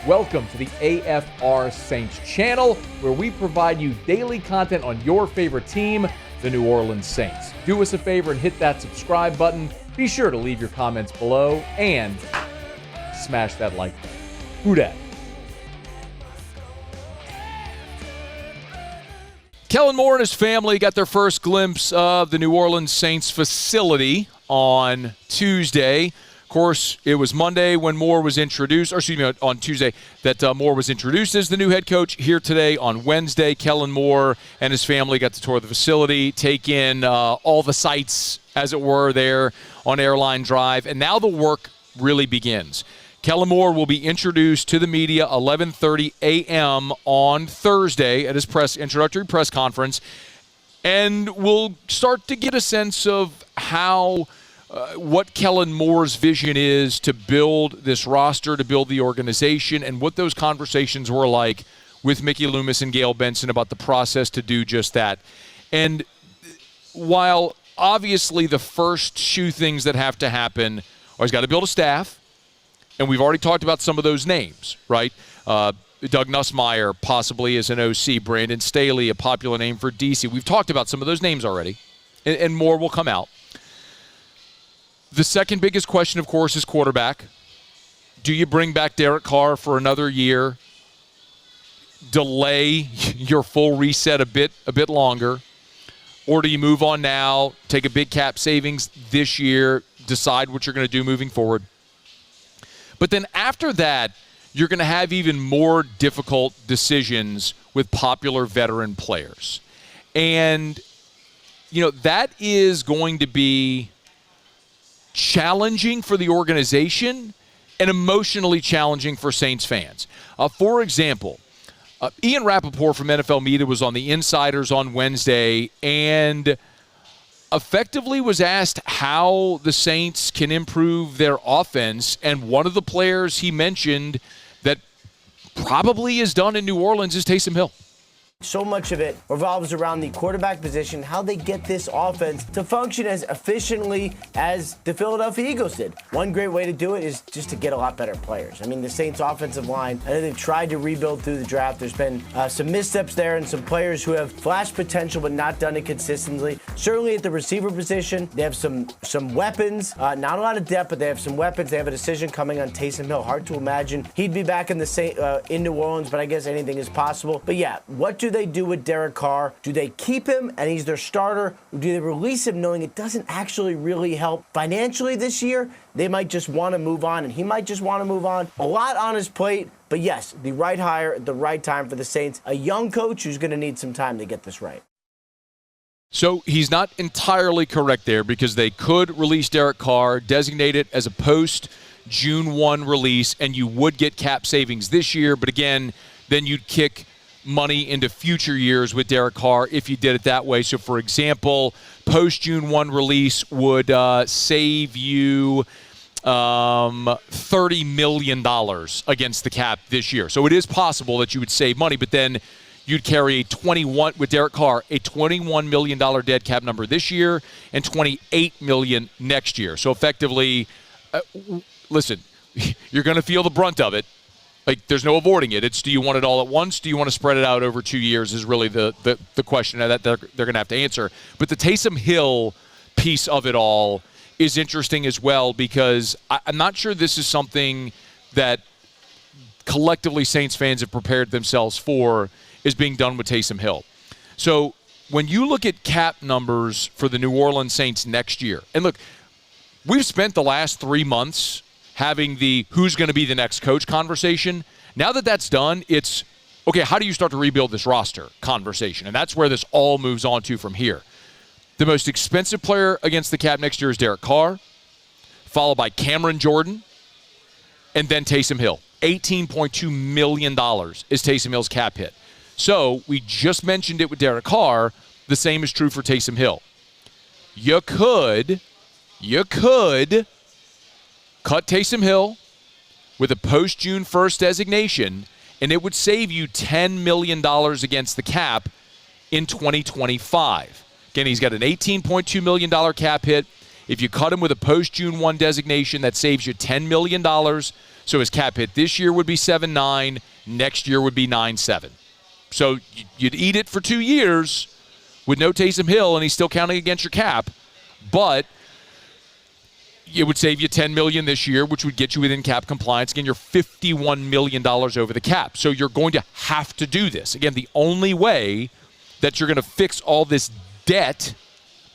Welcome to the AFR Saints channel, where we provide you daily content on your favorite team, the New Orleans Saints. Do us a favor and hit that subscribe button. Be sure to leave your comments below and smash that like button. Who dat? Kellen Moore and his family got their first glimpse of the New Orleans Saints facility on Tuesday. Of course, it was Monday when Moore was introduced, on Tuesday that Moore was introduced as the new head coach. Here today on Wednesday, Kellen Moore and his family got to tour the facility, take in all the sights, as it were, there on Airline Drive, and now the work really begins. Kellen Moore will be introduced to the media 11:30 a.m. on Thursday at his introductory press conference, and we'll start to get a sense of how what Kellen Moore's vision is to build this roster, to build the organization, and what those conversations were like with Mickey Loomis and Gayle Benson about the process to do just that. And while obviously the first few things that have to happen are he's got to build a staff, and we've already talked about some of those names, right? Doug Nussmeier possibly as an OC, Brandon Staley, a popular name for DC. We've talked about some of those names already, and more will come out. The second biggest question, of course, is quarterback. Do you bring back Derek Carr for another year? Delay your full reset a bit longer? Or do you move on now, take a big cap savings this year, decide what you're going to do moving forward? But then after that, you're going to have even more difficult decisions with popular veteran players. And, that is going to be challenging for the organization and emotionally challenging for Saints fans. For example, Ian Rappaport from NFL Media was on the Insiders on Wednesday and effectively was asked how the Saints can improve their offense, and one of the players he mentioned that probably is done in New Orleans is Taysom Hill. So much of it revolves around the quarterback position, how they get this offense to function as efficiently as the Philadelphia Eagles did. One great way to do it is just to get a lot better players. I mean, the Saints offensive line, I know they've tried to rebuild through the draft. There's been some missteps there and some players who have flashed potential but not done it consistently. Certainly at the receiver position, they have some weapons. Not a lot of depth, but they have some weapons. They have a decision coming on Taysom Hill. Hard to imagine he'd be back in in New Orleans, but I guess anything is possible. But yeah, what do they do with Derek Carr? Do they keep him and he's their starter? Or do they release him knowing it doesn't actually really help financially this year? They might just want to move on, and he might just want to move on. A lot on his plate, but yes, the right hire at the right time for the Saints. A young coach who's going to need some time to get this right. So he's not entirely correct there, because they could release Derek Carr, designate it as a post-June 1 release, and you would get cap savings this year. But again, then you'd kick money into future years with Derek Carr if you did it that way. So, for example, post-June 1 release would save you $30 million against the cap this year. So it is possible that you would save money, but then you'd carry with Derek Carr, a $21 million dead cap number this year and $28 million next year. So effectively, listen, you're going to feel the brunt of it. Like, there's no avoiding it. It's, do you want it all at once? Do you want to spread it out over 2 years is really the question that they're going to have to answer. But the Taysom Hill piece of it all is interesting as well, because I'm not sure this is something that collectively Saints fans have prepared themselves for, is being done with Taysom Hill. So when you look at cap numbers for the New Orleans Saints next year, and look, we've spent the last 3 months having the who's going to be the next coach conversation. Now that that's done, it's, okay, how do you start to rebuild this roster conversation? And that's where this all moves on to from here. The most expensive player against the cap next year is Derek Carr, followed by Cameron Jordan, and then Taysom Hill. $18.2 million is Taysom Hill's cap hit. So we just mentioned it with Derek Carr. The same is true for Taysom Hill. You could cut Taysom Hill with a post-June 1st designation, and it would save you $10 million against the cap in 2025. Again, he's got an $18.2 million cap hit. If you cut him with a post-June 1 designation, that saves you $10 million. So his cap hit this year would be 7.9, next year would be 9.7. So you'd eat it for 2 years with no Taysom Hill, and he's still counting against your cap, but it would save you $10 million this year, which would get you within cap compliance. Again, you're $51 million over the cap. So you're going to have to do this. Again, the only way that you're going to fix all this debt,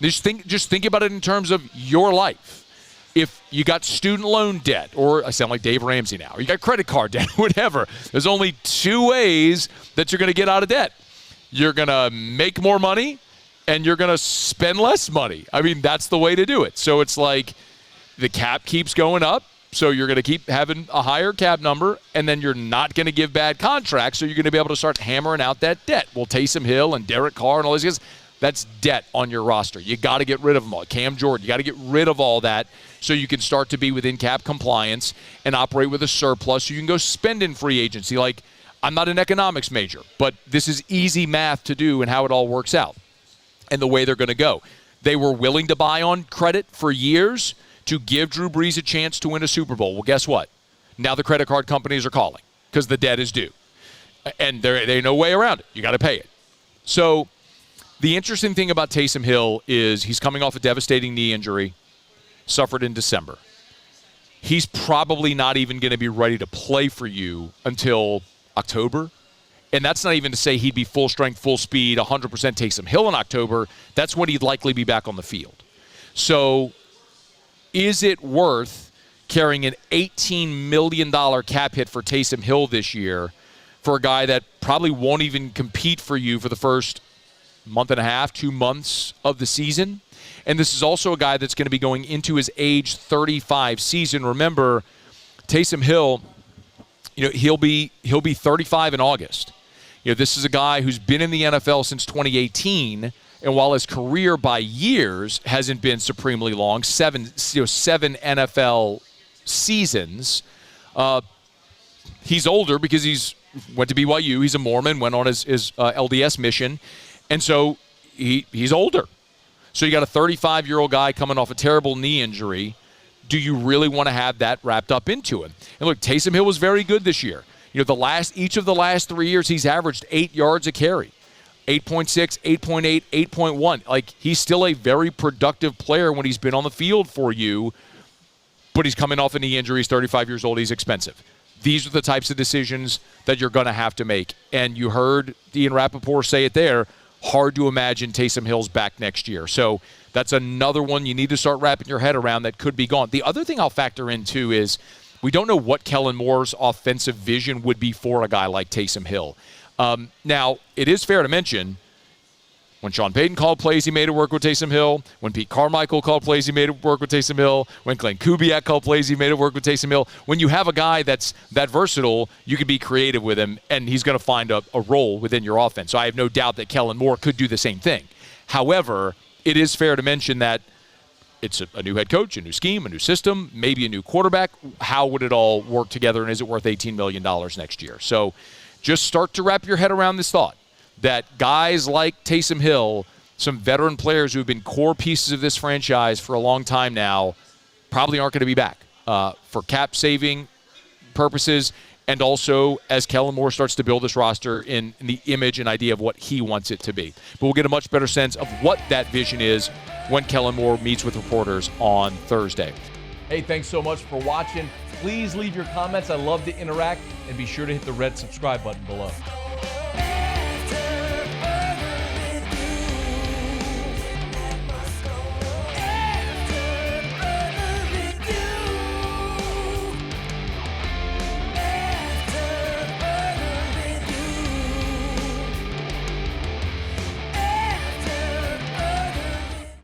just think about it in terms of your life. If you got student loan debt, or I sound like Dave Ramsey now, or you got credit card debt, whatever, there's only 2 ways that you're going to get out of debt. You're going to make more money, and you're going to spend less money. I mean, that's the way to do it. So it's like the cap keeps going up, so you're going to keep having a higher cap number, and then you're not going to give bad contracts, so you're going to be able to start hammering out that debt. Well, Taysom Hill and Derek Carr and all these guys, that's debt on your roster. You got to get rid of them all. Cam Jordan, you got to get rid of all that so you can start to be within cap compliance and operate with a surplus so you can go spend in free agency. Like, I'm not an economics major, but this is easy math to do and how it all works out and the way they're going to go. They were willing to buy on credit for years to give Drew Brees a chance to win a Super Bowl. Well, guess what? Now the credit card companies are calling because the debt is due. And there ain't no way around it. You got to pay it. So the interesting thing about Taysom Hill is he's coming off a devastating knee injury, suffered in December. He's probably not even going to be ready to play for you until October. And that's not even to say he'd be full strength, full speed, 100% Taysom Hill in October. That's when he'd likely be back on the field. So is it worth carrying an $18 million cap hit for Taysom Hill this year for a guy that probably won't even compete for you for the first month and a half, 2 months of the season? And this is also a guy that's going to be going into his age 35 season. Remember, Taysom Hill, he'll be 35 in August. This is a guy who's been in the NFL since 2018. And while his career by years hasn't been supremely long, seven NFL seasons, he's older because he's went to BYU. He's a Mormon, went on his LDS mission. And so he's older. So you got a 35-year-old guy coming off a terrible knee injury. Do you really want to have that wrapped up into him? And look, Taysom Hill was very good this year. Each of the last 3 years, he's averaged 8 yards a carry. 8.6, 8.8, 8.1. Like, he's still a very productive player when he's been on the field for you, but he's coming off a knee injury. He's 35 years old. He's expensive. These are the types of decisions that you're going to have to make. And you heard Ian Rappaport say it there. Hard to imagine Taysom Hill's back next year. So that's another one you need to start wrapping your head around that could be gone. The other thing I'll factor in, too, is we don't know what Kellen Moore's offensive vision would be for a guy like Taysom Hill. Now, it is fair to mention, when Sean Payton called plays, he made it work with Taysom Hill. When Pete Carmichael called plays, he made it work with Taysom Hill. When Glenn Kubiak called plays, he made it work with Taysom Hill. When you have a guy that's that versatile, you can be creative with him, and he's going to find a role within your offense. So I have no doubt that Kellen Moore could do the same thing. However, it is fair to mention that it's a new head coach, a new scheme, a new system, maybe a new quarterback. How would it all work together, and is it worth $18 million next year? So just start to wrap your head around this thought that guys like Taysom Hill, some veteran players who have been core pieces of this franchise for a long time now, probably aren't going to be back for cap-saving purposes, and also as Kellen Moore starts to build this roster in the image and idea of what he wants it to be. But we'll get a much better sense of what that vision is when Kellen Moore meets with reporters on Thursday. Hey, thanks so much for watching. Please leave your comments. I love to interact, and be sure to hit the red subscribe button below.